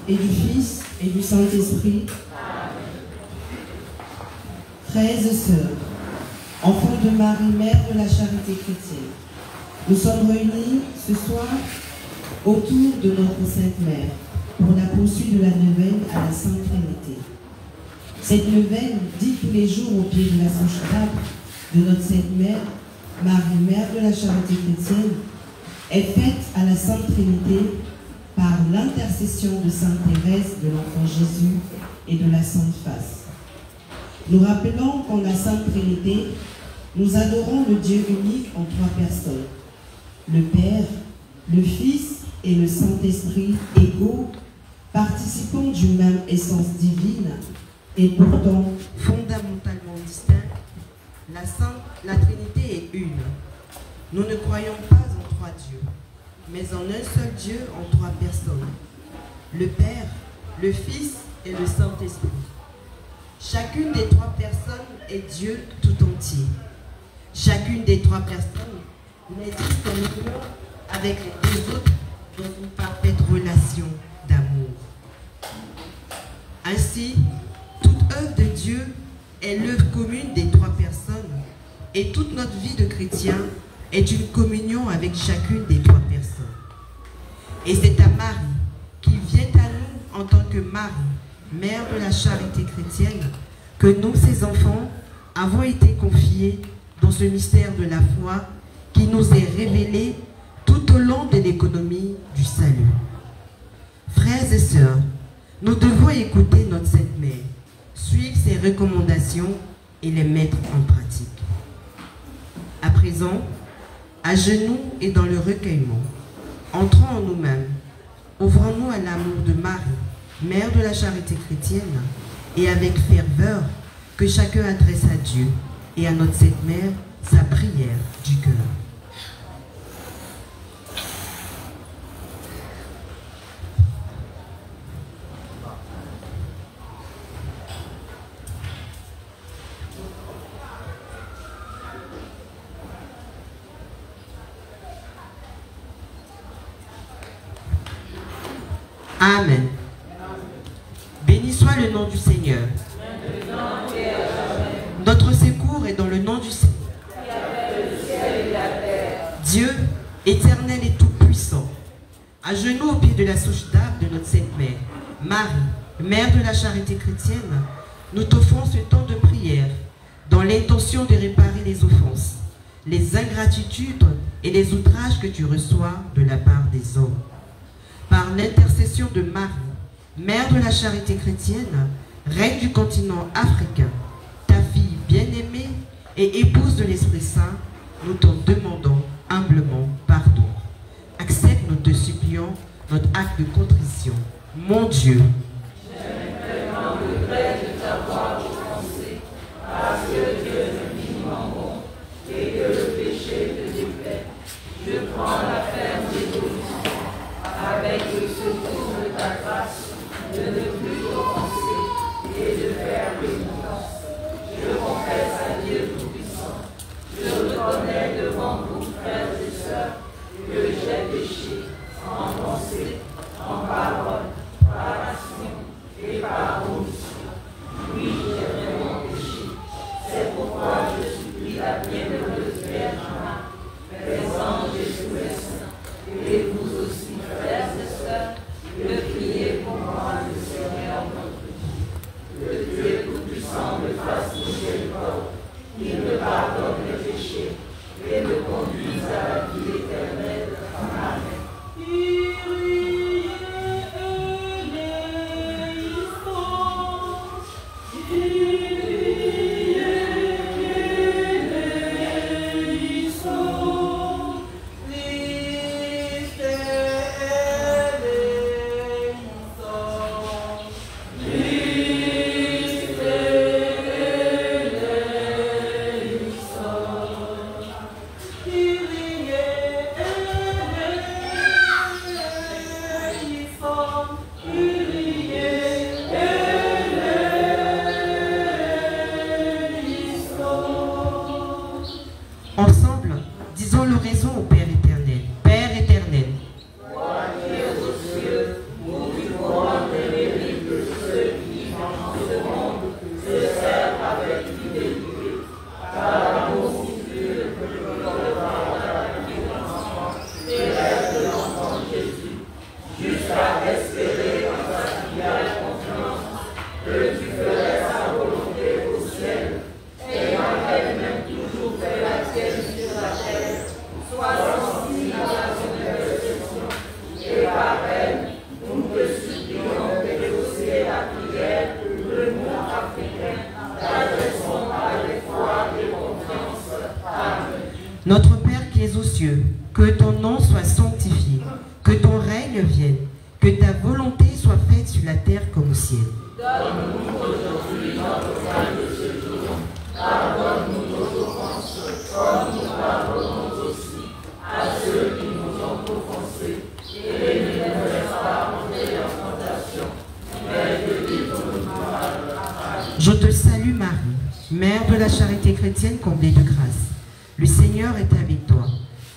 et du Fils et du Saint-Esprit. Frères et sœurs, enfants de Marie, Mère de la Charité chrétienne, nous sommes réunis ce soir autour de notre Sainte Mère pour la poursuite de la neuvaine à la Sainte Trinité. Cette neuvaine, dite tous les jours au pied de la Sainte-Table de notre Sainte Mère, Marie, Mère de la Charité chrétienne, est faite à la Sainte Trinité par l'intercession de Sainte Thérèse de l'Enfant Jésus et de la Sainte Face. Nous rappelons qu'en la Sainte Trinité, nous adorons le Dieu unique en trois personnes, le Père, le Fils et le Saint-Esprit égaux, participant d'une même essence divine et pourtant fondamentalement distincts. La Trinité est une. Nous ne croyons pas en trois dieux, mais en un seul Dieu en trois personnes, le Père, le Fils et le Saint-Esprit. Chacune des trois personnes est Dieu tout entier. Chacune des trois personnes n'existe en union avec les deux autres dans une parfaite relation d'amour. Ainsi, toute œuvre de Dieu est l'œuvre commune des trois personnes et toute notre vie de chrétien est une communion avec chacune des trois personnes. Et c'est à Marie, qui vient à nous en tant que Marie, Mère de la Charité chrétienne, que nous, ses enfants, avons été confiés dans ce mystère de la foi qui nous est révélé tout au long de l'économie du salut. Frères et sœurs, nous devons écouter notre Sainte Mère, suivre ses recommandations et les mettre en pratique. À présent, à genoux et dans le recueillement, entrons en nous-mêmes, ouvrons-nous à l'amour de Marie, Mère de la Charité chrétienne, et avec ferveur que chacun adresse à Dieu et à notre Sainte Mère sa prière du cœur. Amen. Béni soit le nom du Seigneur. Notre secours est dans le nom du Seigneur. Dieu, éternel et tout-puissant, à genoux au pied de la Sainte-Table de notre Sainte Mère, Marie, Mère de la Charité chrétienne, nous t'offrons ce temps de prière dans l'intention de réparer les offenses, les ingratitudes et les outrages que tu reçois de la part des hommes. Par l'intercession de Marie, Mère de la Charité chrétienne, Reine du continent africain, ta fille bien-aimée et épouse de l'Esprit Saint, nous t'en demandons humblement pardon. Accepte, nous te supplions, notre acte de contrition. Mon Dieu, je me regrette de t'avoir offensé, parce que Dieu est infiniment bon et que le péché te déplaît. Je prends la ferme résolution, avec le secours de ta grâce, de ne plus t'offenser et de faire pénitence. Je confesse à Dieu Tout-Puissant, je reconnais devant vous, frères et sœurs, que j'ai péché en pensée, en parole, par action et par omission. Oui, j'ai vraiment péché. C'est pourquoi je supplie la bienheureuse Vierge Marie, les anges et tous les saints, et vous aussi, frères et sœurs, de prier pour moi, le Seigneur notre Dieu. Que Dieu Tout-Puissant me fasse miséricorde, qu'il me pardonne les péchés et me conduise à la vie éternelle. Amen. Notre Père qui es aux cieux, que ton nom soit sanctifié, que ton règne vienne, que ta volonté soit faite sur la terre comme au ciel. Donne-nous aujourd'hui notre pain de ce jour. Pardonne-nous nos offenses, comme nous pardonnons aussi à ceux qui nous ont offensés. Et ne nous laisse pas entrer en tentation, mais délivre-nous du mal. Amen. Je te salue Marie, Mère de la charité chrétienne comblée de grâce. Le Seigneur est avec toi.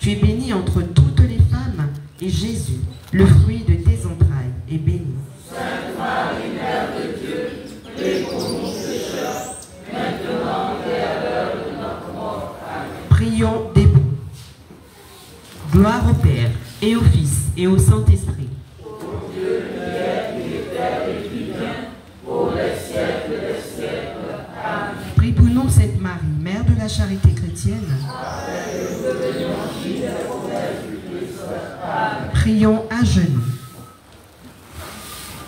Tu es bénie entre toutes les femmes, et Jésus, le fruit de tes entrailles, est béni. Sainte Marie, Mère de Dieu, prie pour nous pécheurs, maintenant et à l'heure de notre mort. Amen. Prions debout. Gloire au Père, et au Fils, et au Saint-Esprit. Ô Dieu qui est, qui était et qui vient, pour les siècles des siècles. Amen. Prie pour nous, Sainte Marie, Mère de la charité chrétienne. Prions à genoux.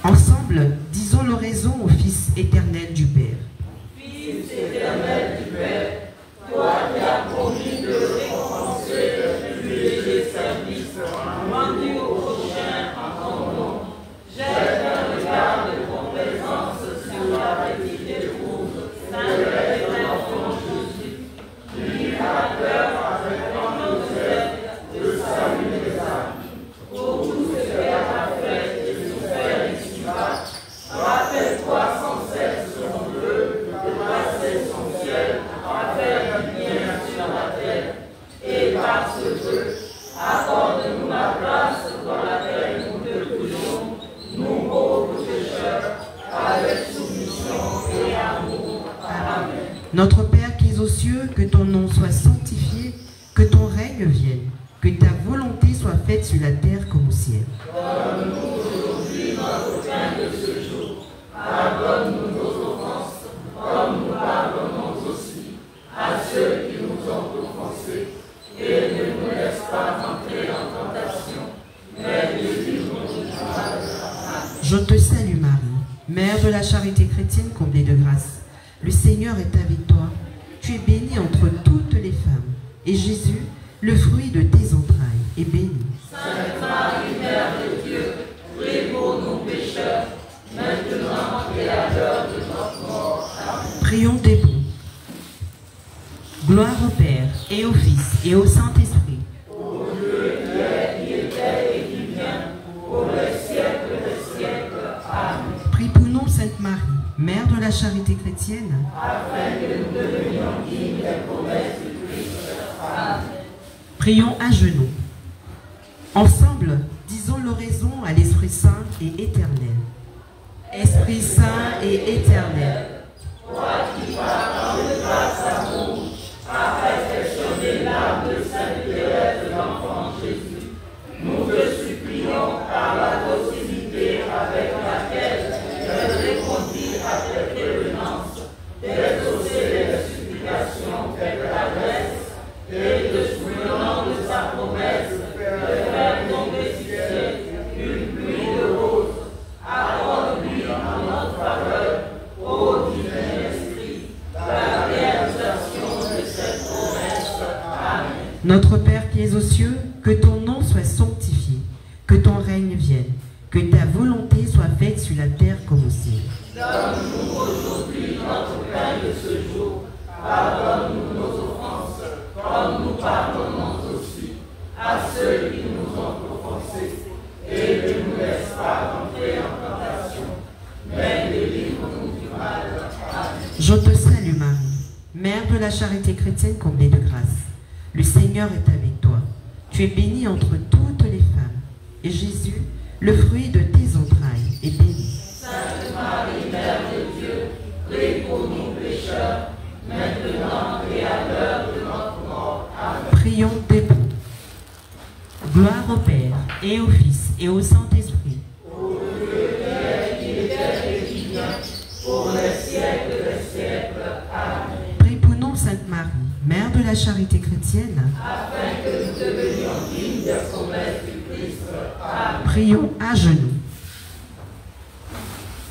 Ensemble, disons l'oraison au Fils éternel du Père. Fils éternel du Père, toi qui as promis de récompenser le flux des services rendus au prochain en ton nom, jette un regard de complaisance sur la petite épouse, sainte et l'enfant Jésus, libérateur avec enthousiasme de salut des âmes. Pour tout ce qu'elle a fait et souffert ici-bas, rappelle-toi sans cesse son vœu de passer son ciel à faire du bien sur la terre. Et par ce vœu, accorde-nous la place dans laquelle nous te prions, nous pauvres pécheurs, avec soumission et amour. Amen. Notre Père qui es aux cieux, que ton nom soit sanctifié, que ton règne vienne, que ta volonté soit faite sur la terre comme au ciel. Donne-nous aujourd'hui notre pain de ce jour. Pardonne-nous nos offenses, comme nous pardonnons aussi à ceux qui nous ont offensés. Et ne nous laisse pas entrer en tentation, mais délivre-nous du mal. Amen. Je te salue Marie, Mère de la charité chrétienne comblée de grâce. Le Seigneur est avec toi. Tu es bénie entre toutes les femmes, et Jésus, le fruit de tes entrailles, est béni. Sainte Marie, Mère de Dieu, prie pour nous pécheurs, maintenant et à l'heure de notre mort. Amen. Prions debout. Gloire au Père, et au Fils, et au Saint-Esprit. Ô Dieu qui est, qui était et qui vient, pour les siècles des siècles. Amen. Prie pour nous, Sainte Marie, Mère de la charité chrétienne. Afin que nous devenions dignes des promesses du Christ. Amen. Prions à genoux. Ensemble, disons l'oraison à l'Esprit Saint et éternel. Esprit Saint et éternel, Toi qui par de grâce amour, as perfectionné l'âme de Sainte Thérèse de l'Enfant Jésus, nous te supplions par la docilité avec laquelle elle répondit à tes prévenances, d'exaucer les supplications qu'elle t'adresse et de souvenant de sa promesse de faire tomber du ciel une pluie de roses. Accorde-lui en notre faveur, ô divin Esprit, la réalisation de cette promesse. Amen. notre Père qui es aux cieux, que ton nom soit sanctifié, que ton règne vienne, que ta volonté soit faite sur la terre comme au ciel. Donne-nous aujourd'hui notre pain de ce jour. Pardonne-nous nos offenses, comme nous pardonnons aussi à ceux qui nous ont offensés. Et ne nous laisse pas entrer en tentation, mais délivre-nous du mal. Amen. Je te salue Marie, Mère de la charité chrétienne comblée de grâce. Le Seigneur est avec toi. Tu es bénie entre toutes les femmes, et Jésus, le fruit de tes entrailles, est béni. Sainte Marie, Mère de Dieu, prie pour nous pécheurs, maintenant et à l'heure de notre mort. Amen. Prions debout. Gloire au Père, et au Fils, et au Saint-Esprit. Ô Dieu qui est, qui était et qui vient, pour les siècles des siècles. Amen. Prie pour nous, Sainte Marie, Mère de la charité chrétienne. Afin que nous devenions dignes des promesses du Christ. Amen. Prions à genoux.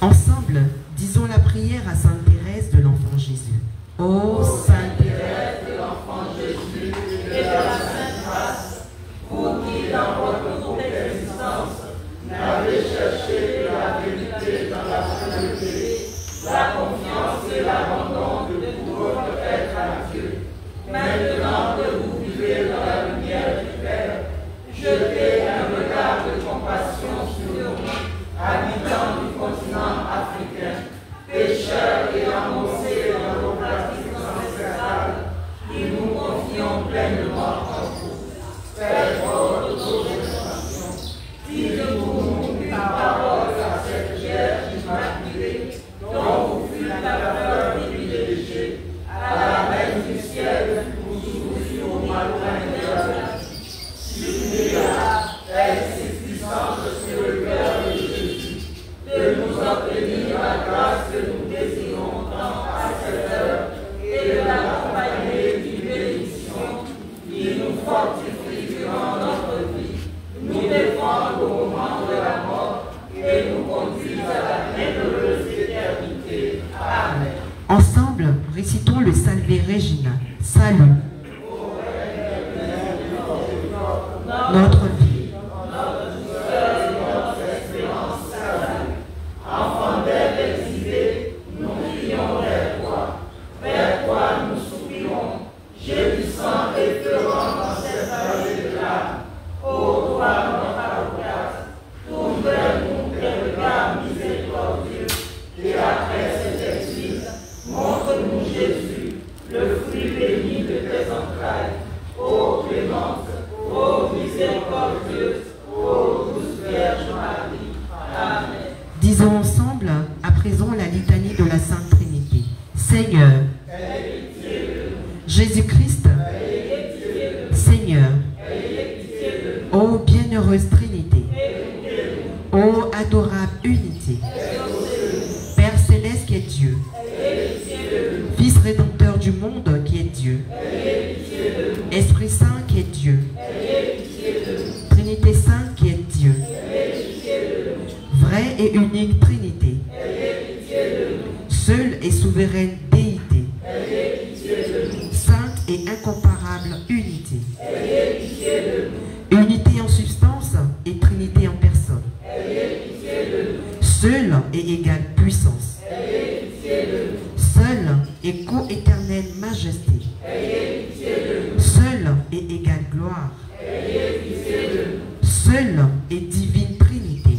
Ensemble, disons la prière à Sainte Thérèse de l'Enfant Jésus. Ô Sainte Thérèse de l'Enfant Jésus, et de Jetez un regard de compassion sur nous, habitants du continent africain, pécheurs et engoncés dans nos pratiques ancestrales, et nous confions pleinement en vous. Faites votre génération. Dites-nous une parole à cette Vierge immaculée, dont vous fûtes la fleur privilégiée, à la reine du ciel, vous souffrez au matin de l'heure. Suppliez-la, elle suffisante sur le cœur de Jésus, de nous obtenir la grâce que nous désirons tant à cette heure, et de l'accompagner d'une bénédiction qui nous fortifie durant notre vie, nous défend au moment de la mort et nous conduise à la bienheureuse éternité. Amen. Ensemble, récitons le Salve Regina. Salut. Notre vie. Notre douceur et notre espérance, salut. Enfants d'Ève exilés, nous crions vers toi nous soupirons, gémissant et pleurant dans cette vallée de larmes. Ô toi, notre avocat, tourne vers nous tes regards miséricordieux, et après cet exil, montre-nous Jésus, le fruit béni de tes entrailles. Ô clémente, ô miséricordieuse, ô douce Vierge Marie. Amen. Disons ensemble, à présent, la litanie de la Sainte Trinité. Seigneur, Jésus-Christ, Seigneur, ô bienheureuse Trinité, ô adorable unité, Père céleste qui est Dieu, Fils rédempteur du monde qui est Dieu, Esprit Saint qui est Dieu, Trinité Sainte qui est Dieu, vraie et unique Trinité, seule et souveraine déité, sainte et incomparable unité, unité en substance et Trinité en personne, seule et égale puissance, seule et co-éternelle majesté, seule et égale gloire, seule et divine Trinité,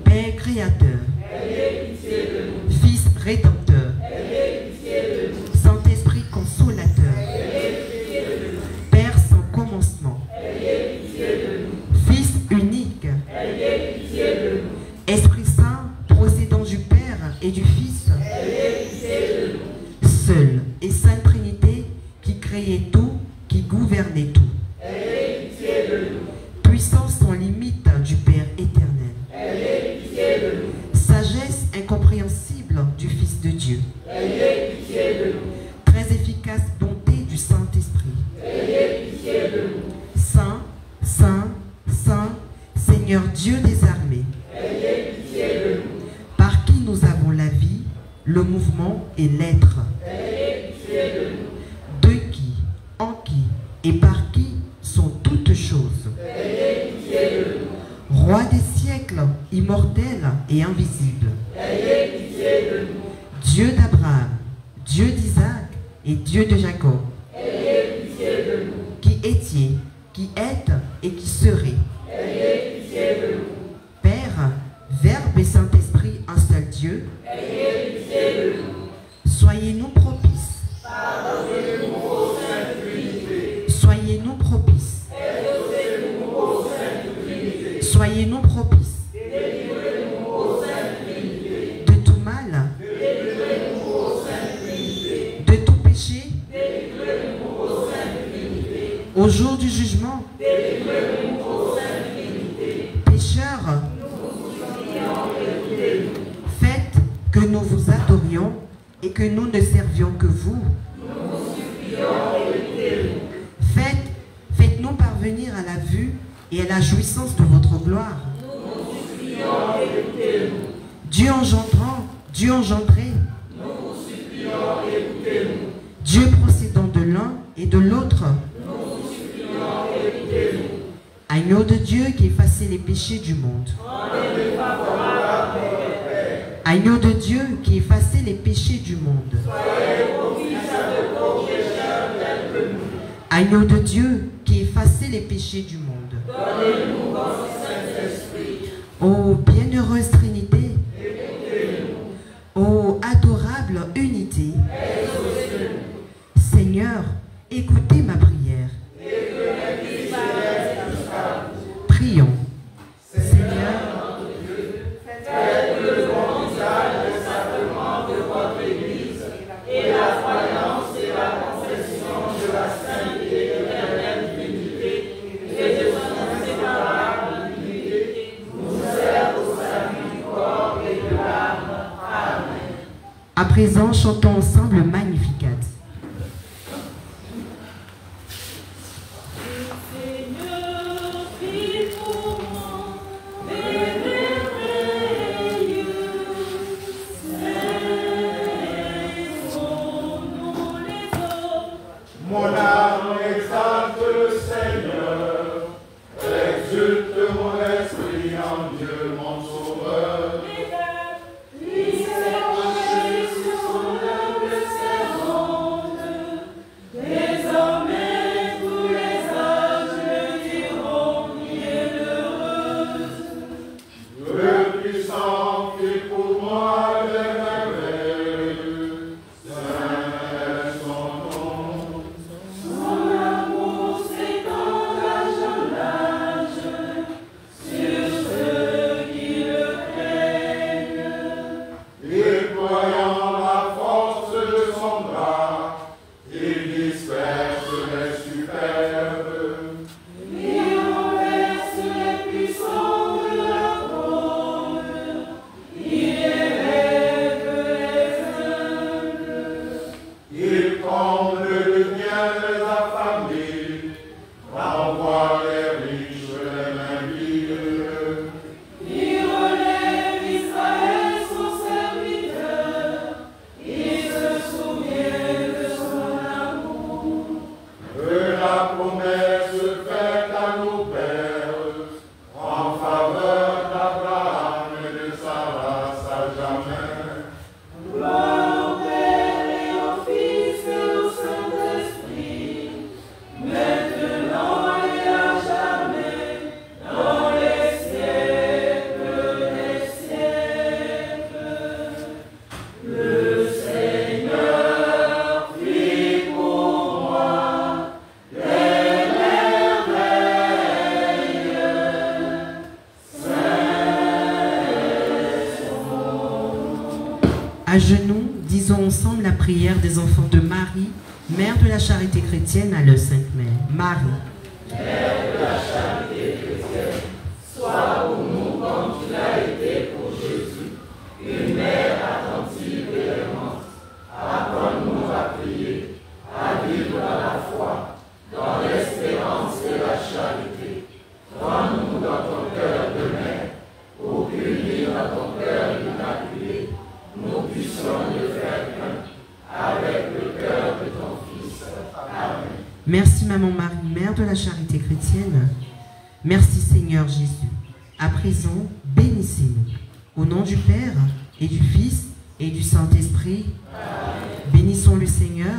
Père créateur, Fils rédempteur, Saint-Esprit consolateur, Père sans commencement, Fils unique, Esprit Saint procédant du Père et du Fils, seule et Sainte Trinité qui créait tout, qui gouvernait tout, puissance sans limite du Père éternel, sagesse incompréhensible du Fils de Dieu, très efficace bonté du Saint-Esprit, Saint, Saint, Saint, Seigneur Dieu des armées, par qui nous avons la vie, le mouvement et l'être, de qui, en qui et par qui sont toutes choses, Roi des siècles, immortel et invisible, Dieu d'Abraham, Dieu d'Isaac et Dieu de Jacob, qui étiez, qui êtes et qui serez, Père, Verbe et Saint-Esprit, un seul Dieu, soyez-nous propices, soyez-nous propices, soyez-nous propices, de tout mal, de tout péché, au jour du jugement, pécheurs, faites que nous vous adorions et que nous ne servions que vous. Faites-nous parvenir à la vue et à la jouissance de votre gloire. Dieu engendrant, Dieu engendré, Dieu procédant de l'un et de l'autre, agneau de Dieu qui effaçait les péchés du monde. Agneau de Dieu qui effaçait les péchés du monde. Agneau de Dieu qui effaçait les péchés du monde. Donnez-nous votre Saint-Esprit. Ô bienheureuse Trinité, ô adorable unité, Seigneur, écoutez ma prière. Prions. Seigneur, faites le bon usage du sacrement de votre Église et la croyance et la confession de la sainte et éternelle Trinité et de son inséparable unité nous serve au salut du corps et de l'âme. Amen. à présent, chantons ensemble le Magnificat. Mon âme exalte le Seigneur, exulte mon esprit en Dieu mon sauveur. Désormais tous les âges le diront bienheureuse. Le puissant fit pour moi des merveilles, saint est son nom. Son amour s'étend d'âge en âge sur ceux qui le craignent. Déployant la force de son bras, il disperse les superbes. Il renverse les puissants de la trône. Il élève les humbles. Il comble de bien les affamés, renvoie les riches les mains vides. Il relève Israël son serviteur. Il se souvient de son amour. Que la promesse faite à nos pères, en faveur d'Abraham et de sa race à jamais. Gloire au Père et au Fils et au Saint-Esprit, maintenant et à jamais, dans les siècles des siècles. Le Seigneur fit pour moi des merveilles. À genoux, disons ensemble la prière des enfants de Marie, Mère de la Charité chrétienne à la Sainte Mère. Marie, Sois pour nous comme tu l'as été pour Jésus, une mère attentive et aimante. Apprends-nous à prier, à vivre dans la foi, dans l'espérance et la charité. Prends-nous dans ton cœur de mère, pour qu'unis dans ton cœur immaculé, nous puissions le faire un avec le cœur de ton Fils. Amen. merci Maman Marie, Mère de la Charité chrétienne. Merci Seigneur Jésus. À présent, bénissez-nous. Au nom du Père et du Fils et du Saint-Esprit, bénissons le Seigneur.